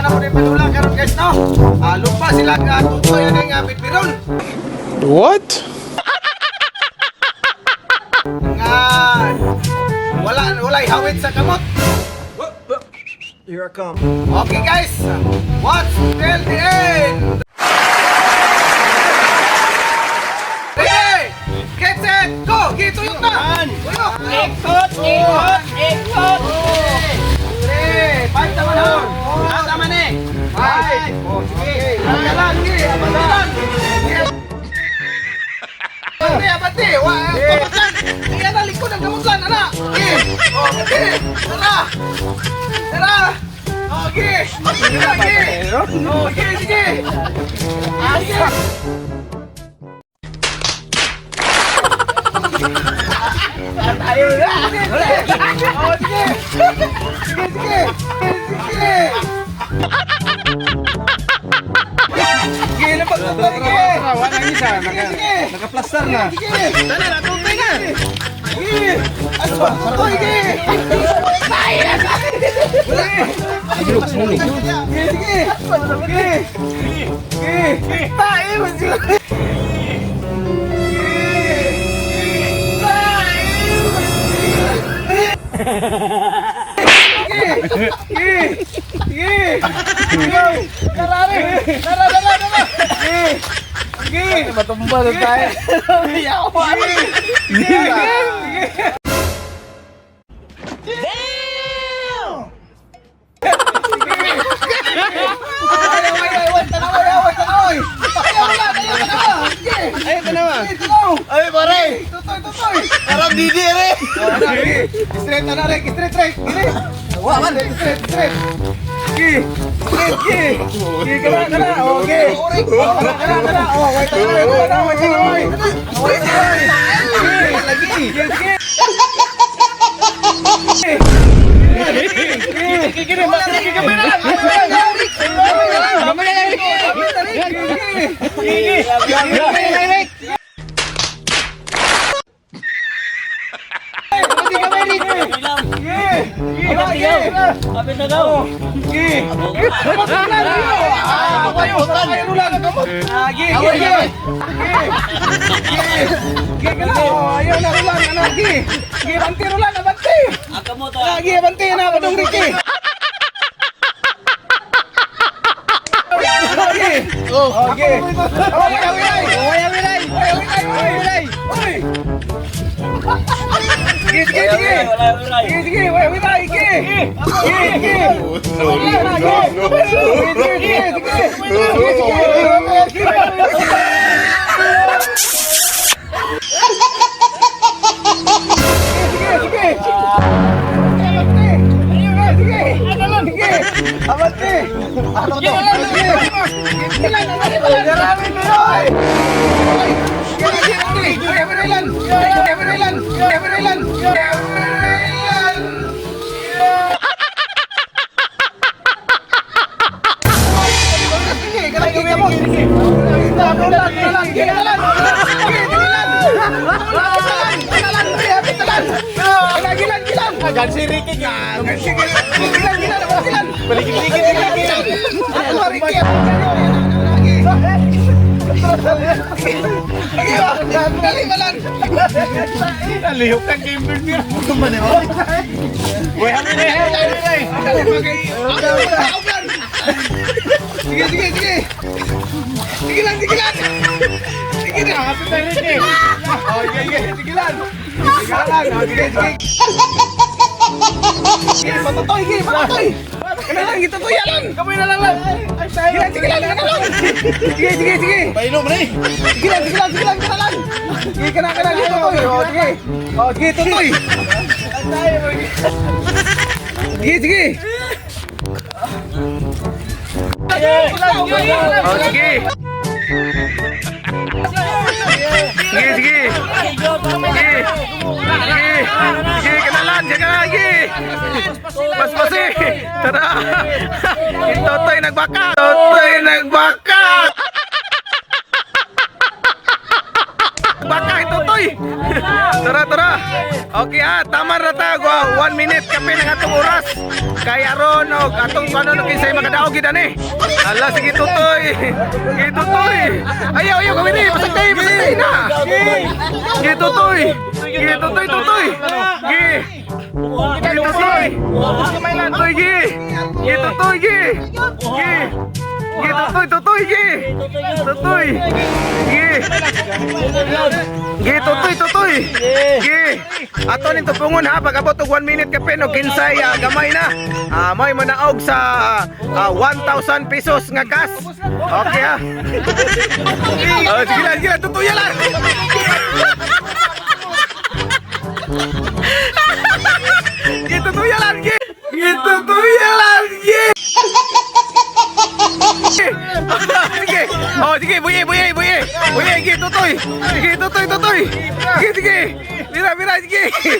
na mo rin panulang karon guys no. Lupa sila tutoy na nga bitbiron. What? Nga wala hawid sa kamot. Here I come. Okay guys, watch till the end. Ready? Get set, go! Gituyok na! Tuyok! Ikot! Five naman doon! Tama na eh! Five! Sige! Abante! Abante! Pagkaklan! Iyan na, likod ang gamutlan! Ana! Sige! Abante! Tara! Tara! Okay! Sige! Ayaw na! Sige! Sige na pagtutoy! Wala na isa. Naka-plaster na. Dali na, tutoy na! Sige! Ano ba? Tutoy! Sige! Sige! Tayo! Matumba na tayo. Ay, pare! Tutoy! Parang didi rin. Straight na rin! Straight! Wala! Straight! Sige! Kala! Okay! Kala! Oh, wait Kapit na daw. Nalihok game bird. Patutoy! Kailangan kita tuya lang! Kamay na lang! Sige lang! Painom rin. Sige lang! Sige ka na dito tutoy! Sige tutoy! Sige! Sige, kenalan, jaga lagi. Pas-pasi. Tara. Totoy nagbaka. Baka Totoy. Tara. Okay tama na ta. 1 minute kape ng atong oras. Kaya ron Og atong ano no kinsay makadaog gid ani. Ala sige tutoy. Sige tutoy. Ayaw gawin ni pasagtay na. Sige tutoy. Sige tutoy tutoy. Sige. Sige tutoy. Tutoy gi. Sige tutoy gi. Sige. Sige tutoy gi. Tutoy. Sige. Sige tutoy. Sige. Ato ning tupungon ha pag-abot og 1 minute ka pen og kinsay gamay na. May manaog sa 1,000 pesos nga cash. Okay ha. Sige lang tutuya lang. Gitutuya lang. Gitutuya lang. Sige. Oh, sige, buye. Buye, sige, tutoy. Sige, tutoy. Sige. Mira, sige. Sige.